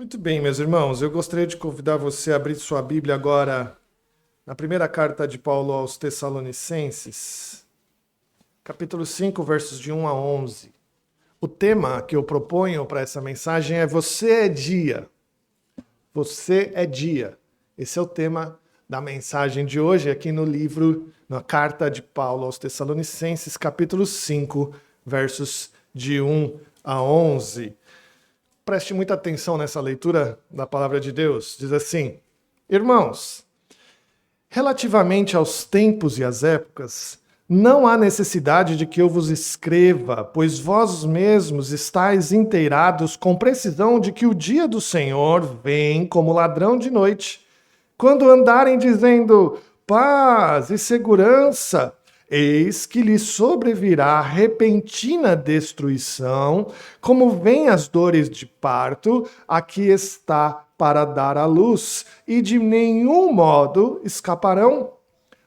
Muito bem, meus irmãos, eu gostaria de convidar você a abrir sua Bíblia agora na primeira carta de Paulo aos Tessalonicenses, capítulo 5, versos de 1 a 11. O tema que eu proponho para essa mensagem é Você é Dia. Você é Dia. Esse é o tema da mensagem de hoje aqui no livro, na carta de Paulo aos Tessalonicenses, capítulo 5, versos de 1 a 11. Preste muita atenção nessa leitura da palavra de Deus. Diz assim: Irmãos, relativamente aos tempos e às épocas, não há necessidade de que eu vos escreva, pois vós mesmos estáis inteirados com precisão de que o dia do Senhor vem como ladrão de noite. Quando andarem dizendo paz e segurança, eis que lhe sobrevirá repentina destruição, como vêm as dores de parto, aqui está para dar à luz, e de nenhum modo escaparão.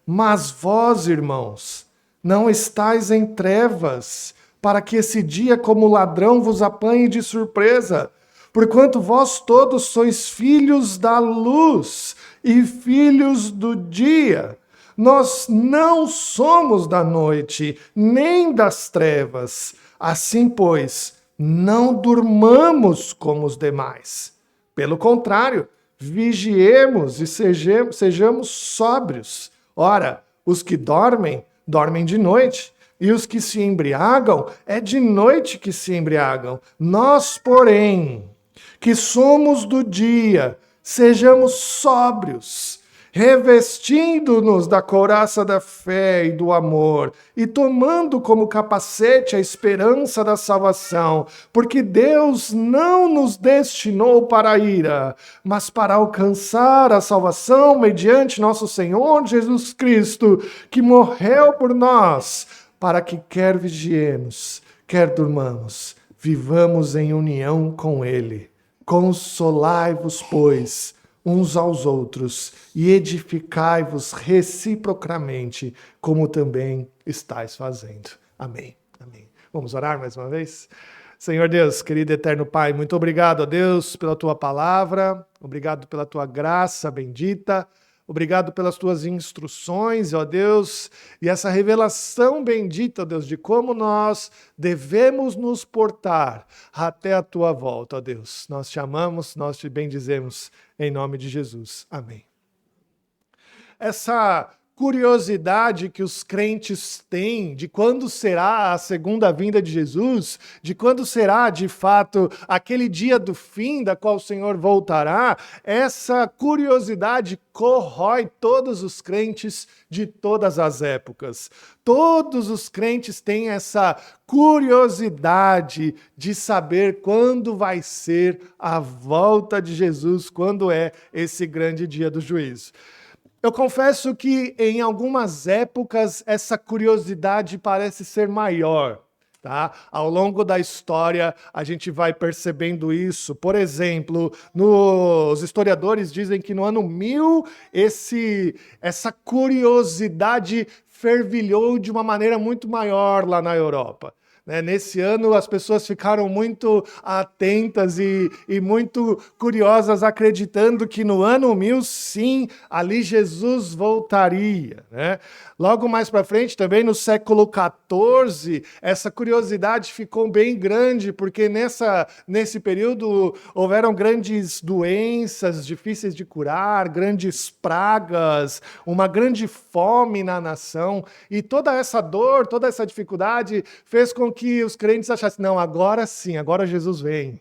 Mas vós, irmãos, não estáis em trevas, para que esse dia como ladrão vos apanhe de surpresa. Porquanto vós todos sois filhos da luz e filhos do dia. Nós não somos da noite, nem das trevas. Assim, pois, não durmamos como os demais. Pelo contrário, vigiemos e sejamos sóbrios. Ora, os que dormem, dormem de noite, e os que se embriagam, é de noite que se embriagam. Nós, porém, que somos do dia, sejamos sóbrios, revestindo-nos da couraça da fé e do amor, e tomando como capacete a esperança da salvação, porque Deus não nos destinou para a ira, mas para alcançar a salvação mediante nosso Senhor Jesus Cristo, que morreu por nós, para que quer vigiemos, quer durmamos, vivamos em união com Ele. Consolai-vos, pois, uns aos outros, e edificai-vos reciprocamente, como também estáis fazendo. Amém. Amém. Vamos orar mais uma vez? Senhor Deus, querido e eterno Pai, muito obrigado a Deus pela tua palavra, obrigado pela tua graça bendita, obrigado pelas tuas instruções, ó Deus, e essa revelação bendita, ó Deus, de como nós devemos nos portar até a tua volta, ó Deus. Nós te amamos, nós te bendizemos, em nome de Jesus. Amém. Essa curiosidade que os crentes têm de quando será a segunda vinda de Jesus, de quando será de fato aquele dia do fim da qual o Senhor voltará, essa curiosidade corrói todos os crentes de todas as épocas. Todos os crentes têm essa curiosidade de saber quando vai ser a volta de Jesus, quando é esse grande dia do juízo. Eu confesso que em algumas épocas essa curiosidade parece ser maior. Tá? Ao longo da história, a gente vai percebendo isso. Por exemplo, os historiadores dizem que no ano 1000, essa curiosidade fervilhou de uma maneira muito maior lá na Europa. Nesse ano, as pessoas ficaram muito atentas e muito curiosas, acreditando que no ano 1000, sim, ali Jesus voltaria. Logo mais para frente, também no século XIV, essa curiosidade ficou bem grande, porque nesse período houveram grandes doenças difíceis de curar, grandes pragas, uma grande fome na nação, e toda essa dor, toda essa dificuldade fez com que os crentes achassem, não, agora sim, agora Jesus vem.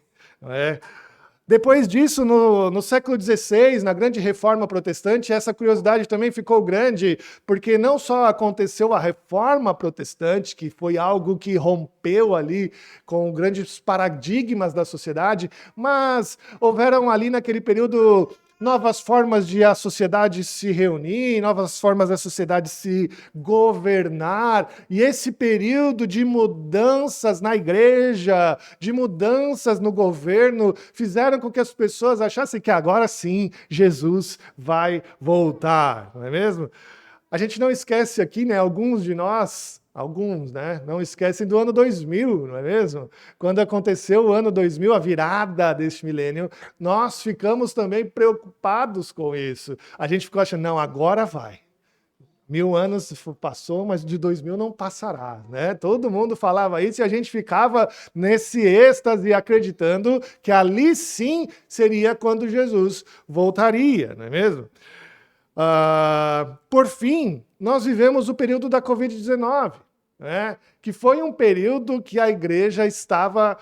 Depois disso, no século XVI, na grande reforma protestante, essa curiosidade também ficou grande, porque não só aconteceu a reforma protestante, que foi algo que rompeu ali com grandes paradigmas da sociedade, mas houveram ali naquele período novas formas de a sociedade se reunir, novas formas da sociedade se governar, e esse período de mudanças na igreja, de mudanças no governo, fizeram com que as pessoas achassem que agora sim Jesus vai voltar, não é mesmo? A gente não esquece aqui, alguns de nós Alguns, né? Não esquecem do ano 2000, não é mesmo? Quando aconteceu o ano 2000, a virada deste milênio, nós ficamos também preocupados com isso. A gente ficou achando, não, agora vai. 1000 anos passou, mas de 2000 não passará, né? Todo mundo falava isso e a gente ficava nesse êxtase acreditando que ali sim seria quando Jesus voltaria, não é mesmo? Por fim, nós vivemos o período da Covid-19, né? Que foi um período que a igreja estava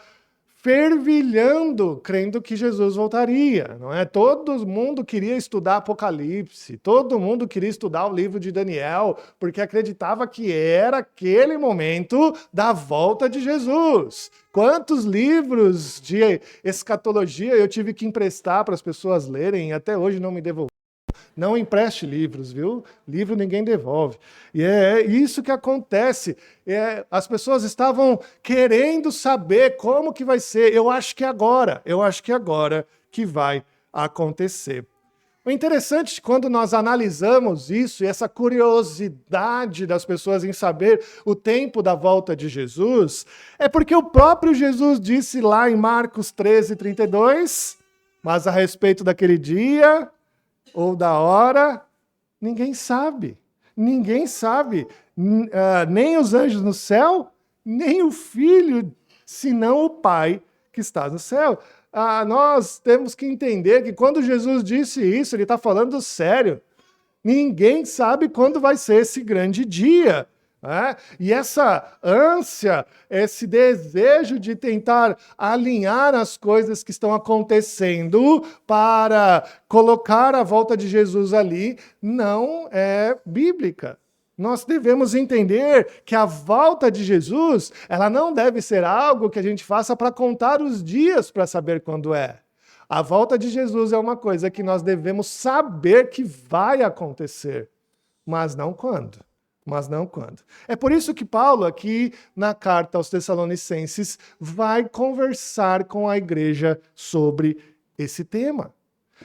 fervilhando, crendo que Jesus voltaria, não é? Todo mundo queria estudar Apocalipse, todo mundo queria estudar o livro de Daniel, porque acreditava que era aquele momento da volta de Jesus. Quantos livros de escatologia eu tive que emprestar para as pessoas lerem e até hoje não me devolveram. Não empreste livros, viu? Livro ninguém devolve. E é isso que acontece. As pessoas estavam querendo saber como que vai ser. Eu acho que agora que vai acontecer. O interessante, quando nós analisamos isso, e essa curiosidade das pessoas em saber o tempo da volta de Jesus, é porque o próprio Jesus disse lá em Marcos 13:32, mas a respeito daquele dia ou da hora, ninguém sabe. Ninguém sabe. Nem os anjos no céu, nem o Filho, senão o Pai que está no céu. Nós temos que entender que quando Jesus disse isso, ele está falando sério. Ninguém sabe quando vai ser esse grande dia. E essa ânsia, esse desejo de tentar alinhar as coisas que estão acontecendo para colocar a volta de Jesus ali, não é bíblica. Nós devemos entender que a volta de Jesus, ela não deve ser algo que a gente faça para contar os dias para saber quando é. A volta de Jesus é uma coisa que nós devemos saber que vai acontecer, mas não quando. É por isso que Paulo, aqui na carta aos Tessalonicenses, vai conversar com a igreja sobre esse tema.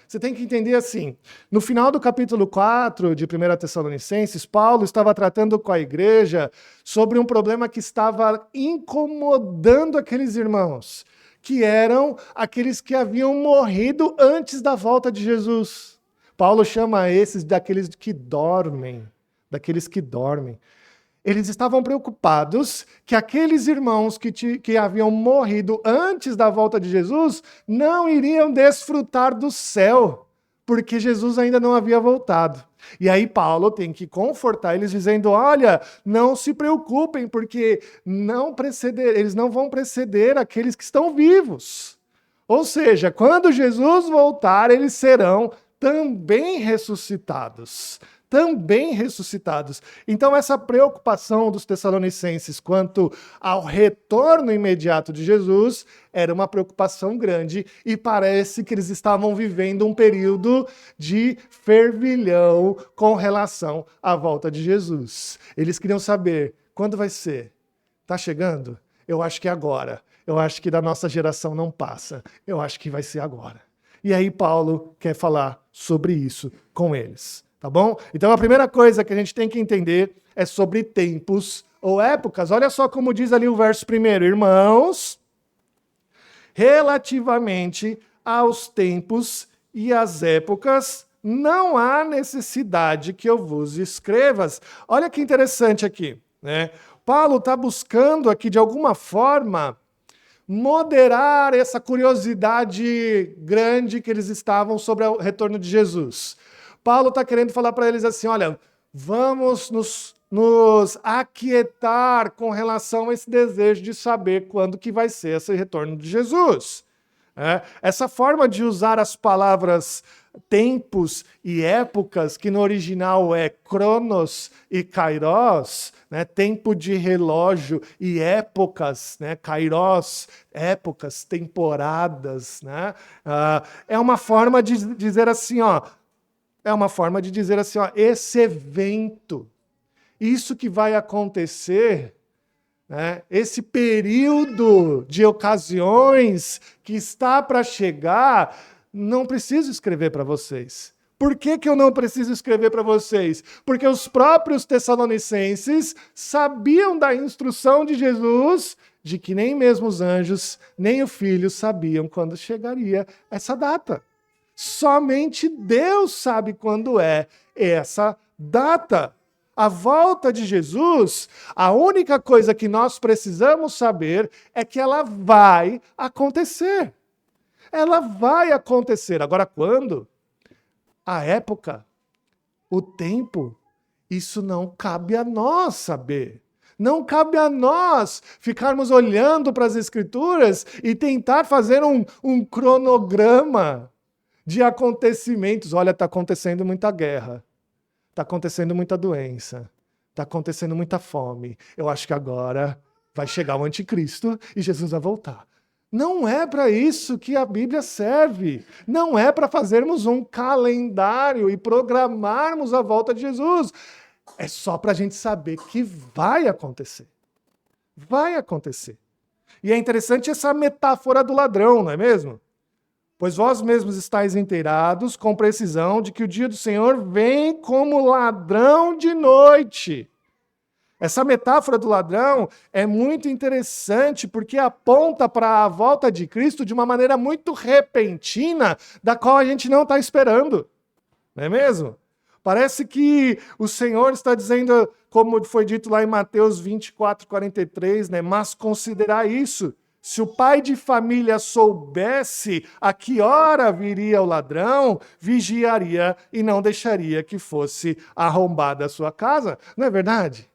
Você tem que entender assim, no final do capítulo 4 de 1 Tessalonicenses, Paulo estava tratando com a igreja sobre um problema que estava incomodando aqueles irmãos, que eram aqueles que haviam morrido antes da volta de Jesus. Paulo chama esses daqueles que dormem. Eles estavam preocupados que aqueles irmãos que haviam morrido antes da volta de Jesus não iriam desfrutar do céu, porque Jesus ainda não havia voltado. E aí Paulo tem que confortar eles dizendo, olha, não se preocupem, porque eles não vão preceder aqueles que estão vivos. Ou seja, quando Jesus voltar, eles serão também ressuscitados. Então essa preocupação dos tessalonicenses quanto ao retorno imediato de Jesus era uma preocupação grande e parece que eles estavam vivendo um período de fervilhão com relação à volta de Jesus. Eles queriam saber, quando vai ser? Está chegando? Eu acho que é agora. Eu acho que da nossa geração não passa. Eu acho que vai ser agora. E aí Paulo quer falar sobre isso com eles. Tá bom? Então a primeira coisa que a gente tem que entender é sobre tempos ou épocas. Olha só como diz ali o verso 1. Irmãos, relativamente aos tempos e às épocas, não há necessidade que eu vos escrevas. Olha que interessante aqui, né? Paulo está buscando aqui, de alguma forma, moderar essa curiosidade grande que eles estavam sobre o retorno de Jesus. Paulo está querendo falar para eles assim, olha, vamos nos aquietar com relação a esse desejo de saber quando que vai ser esse retorno de Jesus. Essa forma de usar as palavras tempos e épocas, que no original é cronos e kairos, né? Tempo de relógio e épocas, né? Kairos, épocas, temporadas, né? É uma forma de dizer assim, esse evento, isso que vai acontecer, né, esse período de ocasiões que está para chegar, não preciso escrever para vocês, Por que eu não preciso escrever para vocês? Porque os próprios tessalonicenses sabiam da instrução de Jesus de que nem mesmo os anjos, nem o Filho sabiam quando chegaria essa data. Somente Deus sabe quando é essa data. A volta de Jesus, a única coisa que nós precisamos saber é que ela vai acontecer. Ela vai acontecer. Agora, quando? A época, o tempo, isso não cabe a nós saber. Não cabe a nós ficarmos olhando para as Escrituras e tentar fazer um cronograma de acontecimentos. Olha, está acontecendo muita guerra. Está acontecendo muita doença, está acontecendo muita fome. Eu acho que agora vai chegar o anticristo e Jesus vai voltar. Não é para isso que a Bíblia serve. Não é para fazermos um calendário e programarmos a volta de Jesus. É só para a gente saber que vai acontecer. Vai acontecer. E é interessante essa metáfora do ladrão, não é mesmo? Pois vós mesmos estáis inteirados com precisão de que o dia do Senhor vem como ladrão de noite. Essa metáfora do ladrão é muito interessante porque aponta para a volta de Cristo de uma maneira muito repentina, da qual a gente não está esperando. Não é mesmo? Parece que o Senhor está dizendo, como foi dito lá em Mateus 24:43, né? Mas considerai isso. Se o pai de família soubesse a que hora viria o ladrão, vigiaria e não deixaria que fosse arrombada a sua casa. Não é verdade?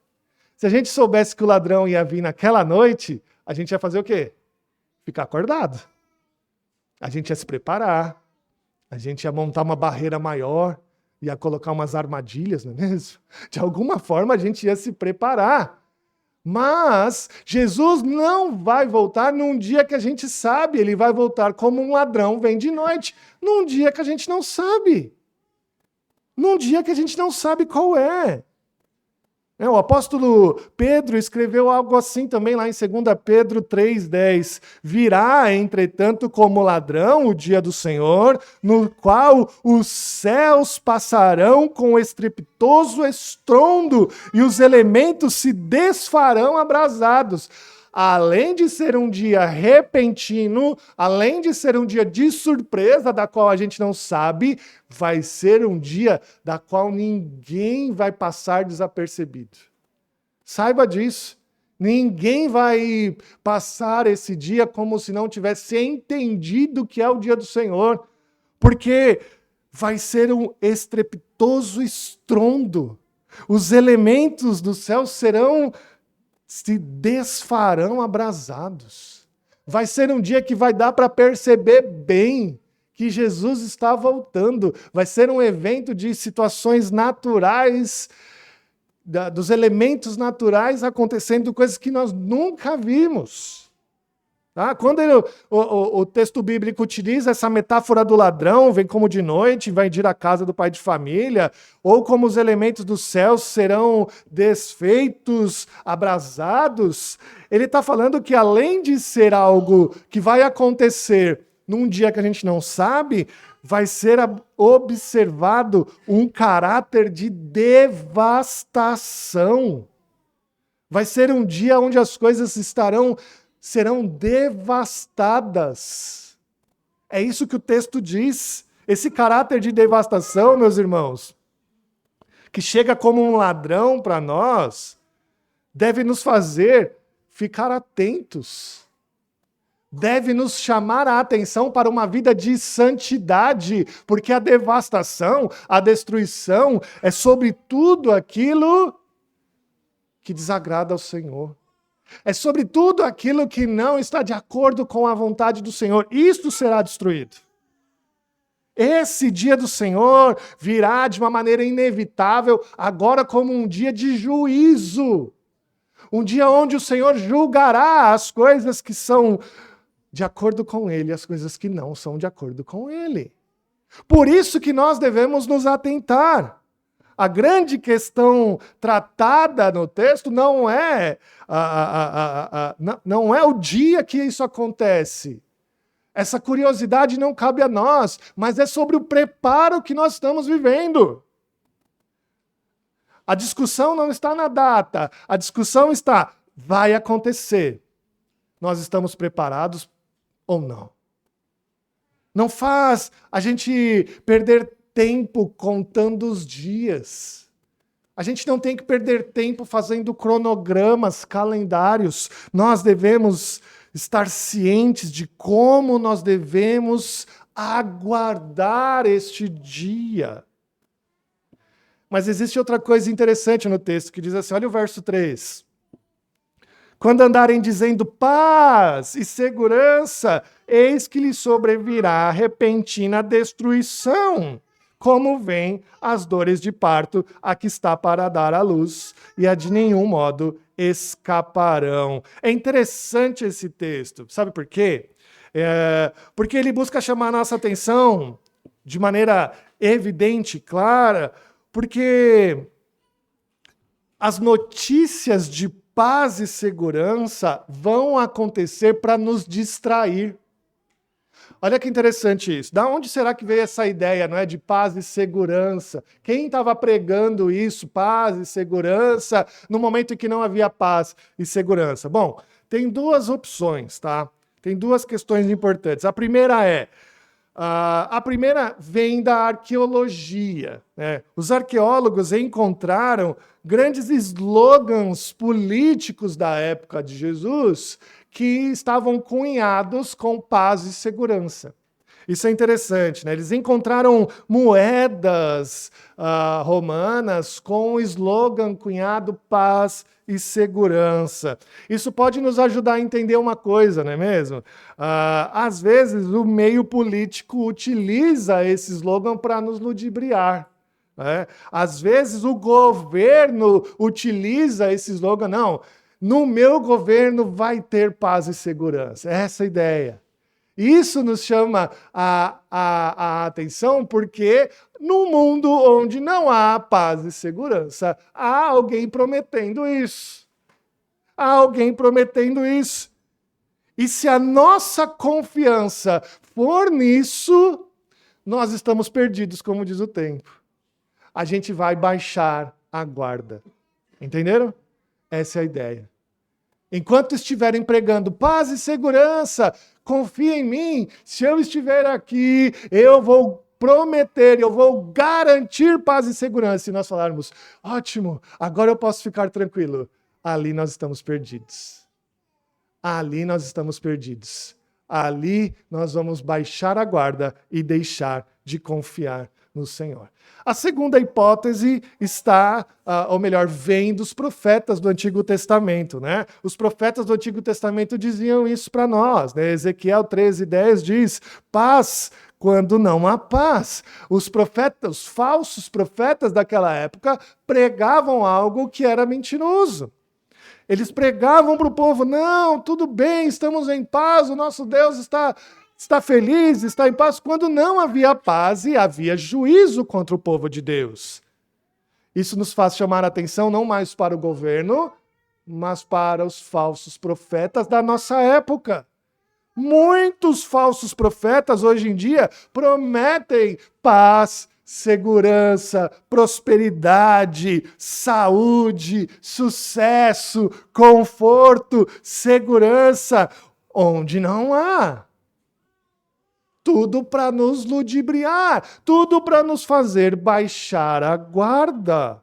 Se a gente soubesse que o ladrão ia vir naquela noite, a gente ia fazer o quê? Ficar acordado. A gente ia se preparar. A gente ia montar uma barreira maior, ia colocar umas armadilhas, não é mesmo? De alguma forma a gente ia se preparar. Mas Jesus não vai voltar num dia que a gente sabe, ele vai voltar como um ladrão vem de noite, num dia que a gente não sabe. Num dia que a gente não sabe qual é. O apóstolo Pedro escreveu algo assim também lá em 2 Pedro 3,10. Virá, entretanto, como ladrão o dia do Senhor, no qual os céus passarão com estrepitoso estrondo e os elementos se desfarão abrasados. Além de ser um dia repentino, além de ser um dia de surpresa, da qual a gente não sabe, vai ser um dia da qual ninguém vai passar desapercebido. Saiba disso. Ninguém vai passar esse dia como se não tivesse entendido que é o dia do Senhor, porque vai ser um estrepitoso estrondo. Os elementos do céu se desfarão abrasados. Vai ser um dia que vai dar para perceber bem que Jesus está voltando. Vai ser um evento de situações naturais, dos elementos naturais acontecendo, coisas que nós nunca vimos. Tá? Quando o texto bíblico utiliza essa metáfora do ladrão, vem como de noite, vai ir à casa do pai de família, ou como os elementos dos céus serão desfeitos, abrasados, ele está falando que além de ser algo que vai acontecer num dia que a gente não sabe, vai ser observado um caráter de devastação. Vai ser um dia onde as coisas serão devastadas. É isso que o texto diz. Esse caráter de devastação, meus irmãos, que chega como um ladrão para nós, deve nos fazer ficar atentos. Deve nos chamar a atenção para uma vida de santidade, porque a devastação, a destruição, é sobre tudo aquilo que desagrada ao Senhor. É sobre tudo aquilo que não está de acordo com a vontade do Senhor. Isto será destruído. Esse dia do Senhor virá de uma maneira inevitável, agora como um dia de juízo. Um dia onde o Senhor julgará as coisas que são de acordo com Ele e as coisas que não são de acordo com Ele. Por isso que nós devemos nos atentar. A grande questão tratada no texto não é o dia que isso acontece. Essa curiosidade não cabe a nós, mas é sobre o preparo que nós estamos vivendo. A discussão não está na data, a discussão está, vai acontecer. Nós estamos preparados ou não? Não faz a gente perder tempo contando os dias. A gente não tem que perder tempo fazendo cronogramas, calendários. Nós devemos estar cientes de como nós devemos aguardar este dia. Mas existe outra coisa interessante no texto que diz assim, olha o verso 3. Quando andarem dizendo paz e segurança, eis que lhes sobrevirá repentina destruição, como vêm as dores de parto a que está para dar à luz, e a de nenhum modo escaparão. É interessante esse texto, sabe por quê? Porque ele busca chamar a nossa atenção de maneira evidente, clara, porque as notícias de paz e segurança vão acontecer para nos distrair. Olha que interessante isso. Da onde será que veio essa ideia, não é, de paz e segurança? Quem estava pregando isso, paz e segurança, no momento em que não havia paz e segurança? Bom, tem duas opções, tá? Tem duas questões importantes. A primeira vem da arqueologia, né? Os arqueólogos encontraram grandes slogans políticos da época de Jesus que estavam cunhados com paz e segurança. Isso é interessante, né? Eles encontraram moedas romanas com o slogan cunhado paz e segurança. Isso pode nos ajudar a entender uma coisa, não é mesmo? Às vezes o meio político utiliza esse slogan para nos ludibriar. Às vezes o governo utiliza esse slogan, não, no meu governo vai ter paz e segurança. Essa é a ideia. Isso nos chama a atenção porque no mundo onde não há paz e segurança, há alguém prometendo isso. Há alguém prometendo isso. E se a nossa confiança for nisso, nós estamos perdidos, como diz o tempo. A gente vai baixar a guarda. Entenderam? Essa é a ideia. Enquanto estiverem pregando paz e segurança, confia em mim, se eu estiver aqui, eu vou prometer, eu vou garantir paz e segurança. E nós falarmos, ótimo, agora eu posso ficar tranquilo. Ali nós estamos perdidos. Ali nós estamos perdidos. Ali nós vamos baixar a guarda e deixar de confiar no Senhor. A segunda hipótese está, ou melhor, vem dos profetas do Antigo Testamento, né? Os profetas do Antigo Testamento diziam isso para nós, né? Ezequiel 13:10 diz, paz quando não há paz. Os falsos profetas daquela época pregavam algo que era mentiroso. Eles pregavam para o povo, não, tudo bem, estamos em paz, o nosso Deus está feliz, está em paz, quando não havia paz e havia juízo contra o povo de Deus. Isso nos faz chamar a atenção não mais para o governo, mas para os falsos profetas da nossa época. Muitos falsos profetas hoje em dia prometem paz, segurança, prosperidade, saúde, sucesso, conforto, segurança, onde não há. Tudo para nos ludibriar, tudo para nos fazer baixar a guarda.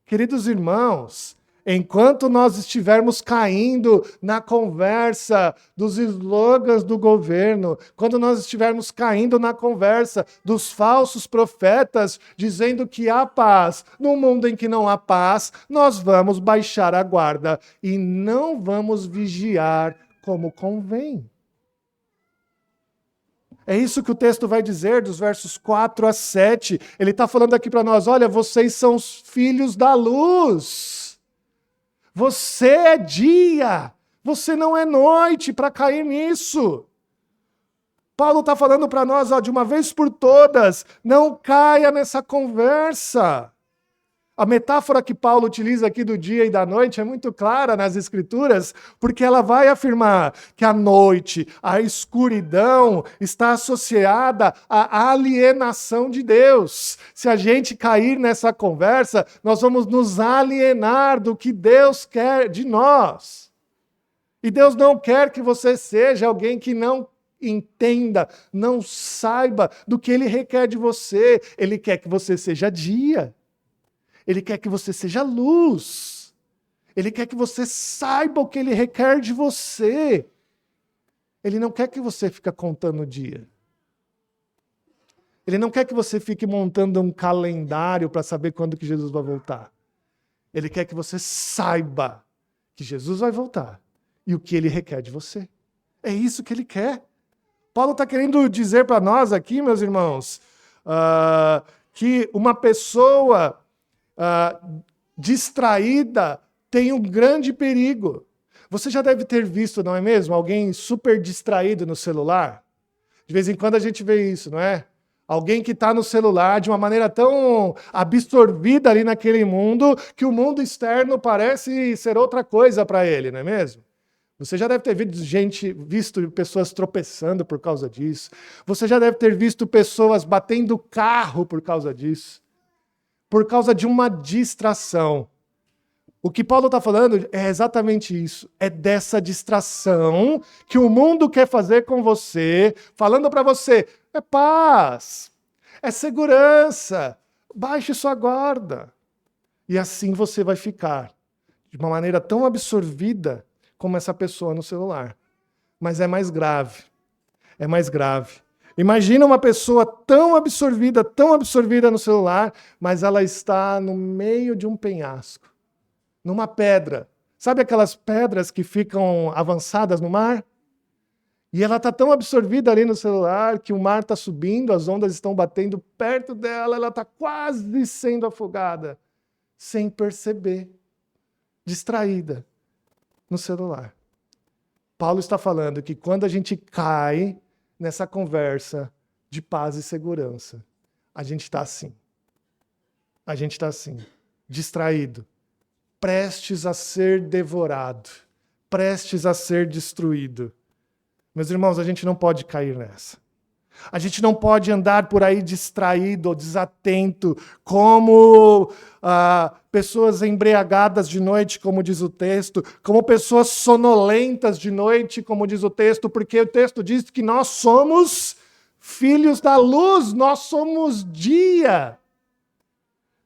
Queridos irmãos, enquanto nós estivermos caindo na conversa dos slogans do governo, quando nós estivermos caindo na conversa dos falsos profetas, dizendo que há paz no mundo em que não há paz, nós vamos baixar a guarda e não vamos vigiar como convém. É isso que o texto vai dizer dos versos 4 a 7. Ele está falando aqui para nós, olha, vocês são os filhos da luz. Você é dia, você não é noite para cair nisso. Paulo está falando para nós, de uma vez por todas, não caia nessa conversa. A metáfora que Paulo utiliza aqui do dia e da noite é muito clara nas Escrituras, porque ela vai afirmar que a noite, a escuridão, está associada à alienação de Deus. Se a gente cair nessa conversa, nós vamos nos alienar do que Deus quer de nós. E Deus não quer que você seja alguém que não entenda, não saiba do que Ele requer de você. Ele quer que você seja dia. Ele quer que você seja luz. Ele quer que você saiba o que Ele requer de você. Ele não quer que você fique contando o dia. Ele não quer que você fique montando um calendário para saber quando que Jesus vai voltar. Ele quer que você saiba que Jesus vai voltar e o que Ele requer de você. É isso que Ele quer. Paulo está querendo dizer para nós aqui, meus irmãos, que uma pessoa distraída tem um grande perigo. Você já deve ter visto, não é mesmo? Alguém super distraído no celular. De vez em quando a gente vê isso, não é? Alguém que está no celular de uma maneira tão absorvida ali naquele mundo que o mundo externo parece ser outra coisa para ele, não é mesmo? Você já deve ter visto pessoas tropeçando por causa disso. Você já deve ter visto pessoas batendo carro por causa disso. Por causa de uma distração. O que Paulo está falando é exatamente isso. É dessa distração que o mundo quer fazer com você, falando para você, é paz, é segurança, baixe sua guarda. E assim você vai ficar de uma maneira tão absorvida como essa pessoa no celular. Mas é mais grave. É mais grave. Imagina uma pessoa tão absorvida no celular, mas ela está no meio de um penhasco, numa pedra. Sabe aquelas pedras que ficam avançadas no mar? E ela está tão absorvida ali no celular que o mar está subindo, as ondas estão batendo perto dela, ela está quase sendo afogada, sem perceber, distraída no celular. Paulo está falando que quando a gente cai nessa conversa de paz e segurança, a gente está assim. A gente está assim, distraído, prestes a ser devorado, prestes a ser destruído. Meus irmãos, a gente não pode cair nessa. A gente não pode andar por aí distraído ou desatento, como pessoas embriagadas de noite, como diz o texto, como pessoas sonolentas de noite, como diz o texto, porque o texto diz que nós somos filhos da luz, nós somos dia.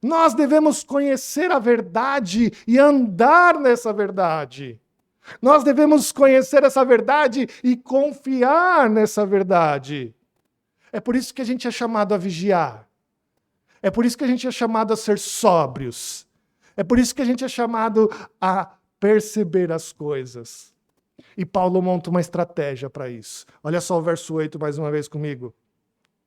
Nós devemos conhecer a verdade e andar nessa verdade. Nós devemos conhecer essa verdade e confiar nessa verdade. É por isso que a gente é chamado a vigiar. É por isso que a gente é chamado a ser sóbrios. É por isso que a gente é chamado a perceber as coisas. E Paulo monta uma estratégia para isso. Olha só o verso 8 mais uma vez comigo.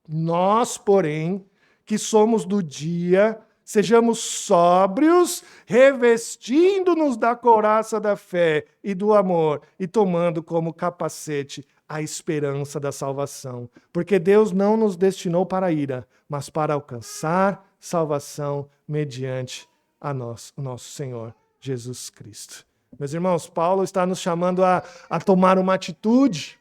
Nós, porém, que somos do dia, sejamos sóbrios, revestindo-nos da couraça da fé e do amor e tomando como capacete a esperança da salvação. Porque Deus não nos destinou para a ira, mas para alcançar salvação mediante o nosso Senhor Jesus Cristo. Meus irmãos, Paulo está nos chamando a tomar uma atitude.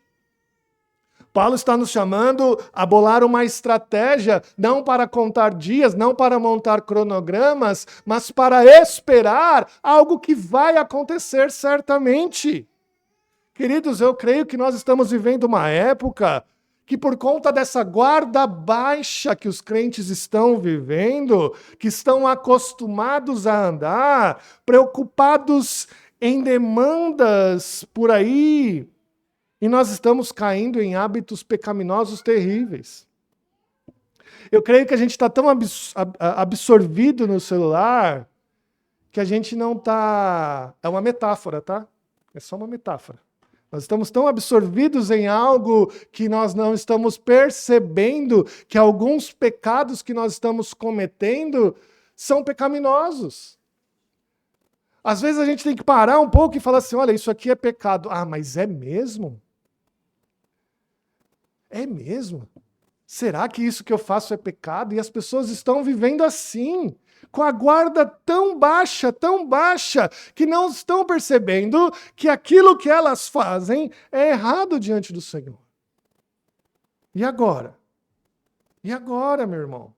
Paulo está nos chamando a bolar uma estratégia, não para contar dias, não para montar cronogramas, mas para esperar algo que vai acontecer certamente. Queridos, eu creio que nós estamos vivendo uma época que, por conta dessa guarda baixa que os crentes estão vivendo, que estão acostumados a andar, preocupados em demandas por aí, e nós estamos caindo em hábitos pecaminosos terríveis. Eu creio que a gente está tão absorvido no celular que a gente não está... É uma metáfora, tá? É só uma metáfora. Nós estamos tão absorvidos em algo que nós não estamos percebendo que alguns pecados que nós estamos cometendo são pecaminosos. Às vezes a gente tem que parar um pouco e falar assim, olha, isso aqui é pecado. Ah, mas é mesmo? É mesmo? Será que isso que eu faço é pecado? E as pessoas estão vivendo assim, com a guarda tão baixa, que não estão percebendo que aquilo que elas fazem é errado diante do Senhor. E agora? E agora, meu irmão?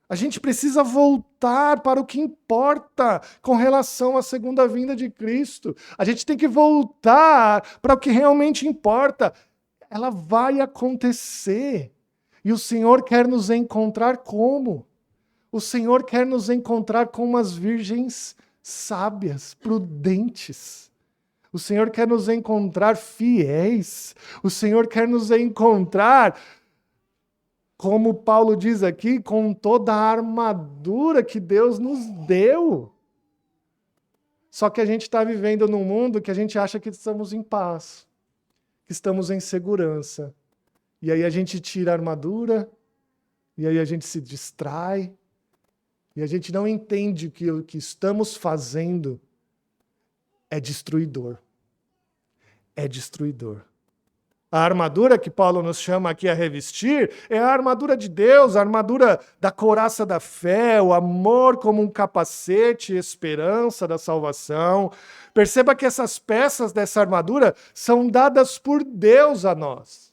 A gente precisa voltar para o que importa com relação à segunda vinda de Cristo. A gente tem que voltar para o que realmente importa. Ela vai acontecer. E o Senhor quer nos encontrar como? O Senhor quer nos encontrar como umas virgens sábias, prudentes. O Senhor quer nos encontrar fiéis. O Senhor quer nos encontrar, como Paulo diz aqui, com toda a armadura que Deus nos deu. Só que a gente está vivendo num mundo que a gente acha que estamos em paz, que estamos em segurança. E aí a gente tira a armadura, e aí a gente se distrai, e a gente não entende que o que estamos fazendo é destruidor. É destruidor. A armadura que Paulo nos chama aqui a revestir é a armadura de Deus, a armadura da couraça da fé, o amor como um capacete, esperança da salvação. Perceba que essas peças dessa armadura são dadas por Deus a nós.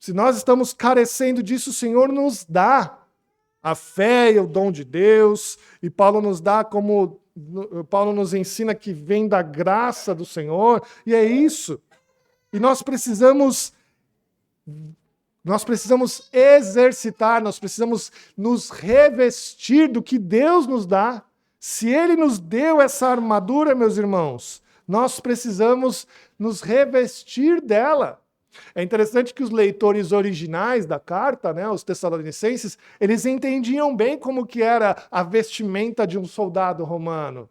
Se nós estamos carecendo disso, o Senhor nos dá. A fé é o dom de Deus, e Paulo nos dá como Paulo nos ensina que vem da graça do Senhor, e é isso. E nós precisamos exercitar, nós precisamos nos revestir do que Deus nos dá. Se Ele nos deu essa armadura, meus irmãos, nós precisamos nos revestir dela. É interessante que os leitores originais da carta, os tessalonicenses, eles entendiam bem como que era a vestimenta de um soldado romano.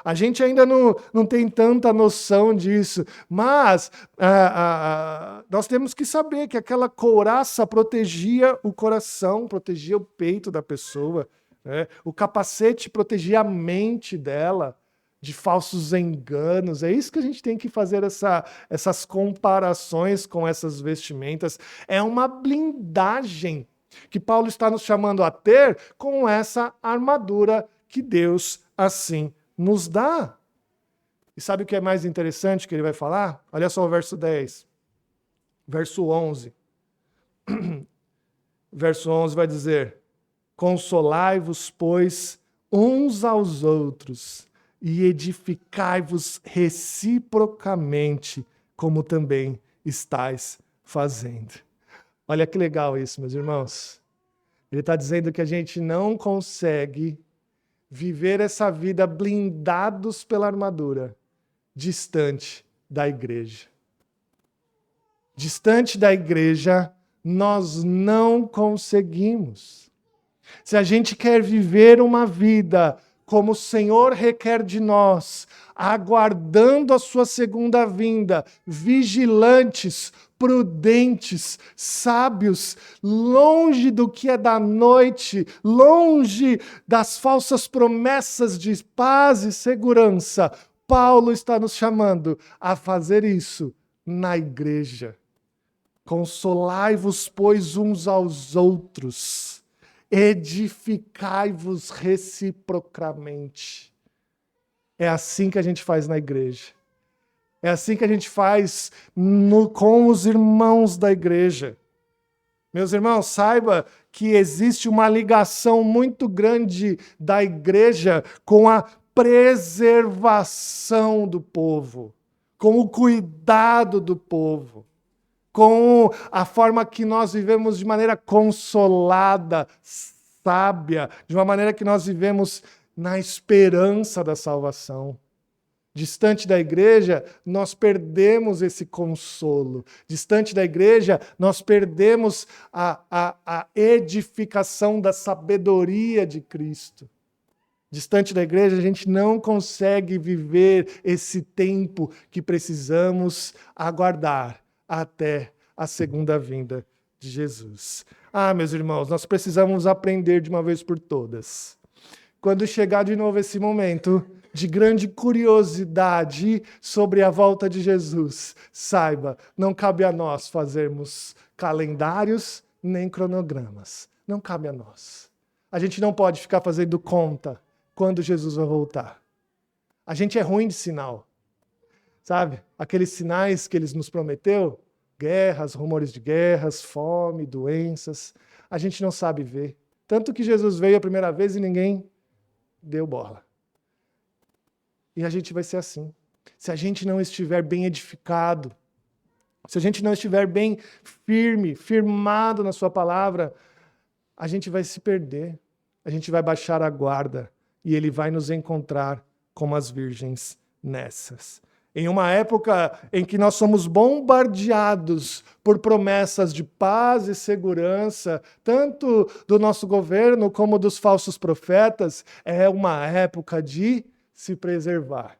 A gente ainda não tem tanta noção disso, mas nós temos que saber que aquela couraça protegia o coração, protegia o peito da pessoa, o capacete protegia a mente dela de falsos enganos. É isso que a gente tem que fazer essas comparações com essas vestimentas. É uma blindagem que Paulo está nos chamando a ter com essa armadura que Deus assim nos dá. E sabe o que é mais interessante que ele vai falar? Olha só o verso 10. Verso 11. Verso 11 vai dizer: consolai-vos, pois, uns aos outros, e edificai-vos reciprocamente, como também estáis fazendo. Olha que legal isso, meus irmãos. Ele está dizendo que a gente não consegue viver essa vida blindados pela armadura, distante da igreja. Distante da igreja, nós não conseguimos. Se a gente quer viver uma vida como o Senhor requer de nós, aguardando a sua segunda vinda, vigilantes, prudentes, sábios, longe do que é da noite, longe das falsas promessas de paz e segurança, Paulo está nos chamando a fazer isso na igreja. Consolai-vos, pois, uns aos outros, edificai-vos reciprocamente. É assim que a gente faz na igreja. É assim que a gente faz com os irmãos da igreja. Meus irmãos, saiba que existe uma ligação muito grande da igreja com a preservação do povo, com o cuidado do povo, com a forma que nós vivemos de maneira consolada, sábia, de uma maneira que nós vivemos na esperança da salvação. Distante da igreja, nós perdemos esse consolo. Distante da igreja, nós perdemos a edificação da sabedoria de Cristo. Distante da igreja, a gente não consegue viver esse tempo que precisamos aguardar até a segunda vinda de Jesus. Meus irmãos, nós precisamos aprender de uma vez por todas. Quando chegar de novo esse momento de grande curiosidade sobre a volta de Jesus, saiba, não cabe a nós fazermos calendários, nem cronogramas. Não cabe a nós. A gente não pode ficar fazendo conta quando Jesus vai voltar. A gente é ruim de sinal. Sabe? Aqueles sinais que ele nos prometeu, guerras, rumores de guerras, fome, doenças, a gente não sabe ver. Tanto que Jesus veio a primeira vez e ninguém deu bola. E a gente vai ser assim. Se a gente não estiver bem edificado, se a gente não estiver bem firmado na sua palavra, a gente vai se perder. A gente vai baixar a guarda e ele vai nos encontrar como as virgens nessas. Em uma época em que nós somos bombardeados por promessas de paz e segurança, tanto do nosso governo como dos falsos profetas, é uma época de se preservar.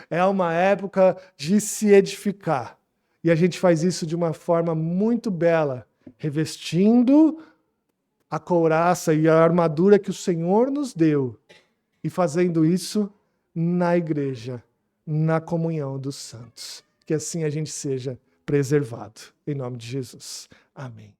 É uma época de se edificar. E a gente faz isso de uma forma muito bela, revestindo a couraça e a armadura que o Senhor nos deu e fazendo isso na igreja, na comunhão dos santos. Que assim a gente seja preservado. Em nome de Jesus. Amém.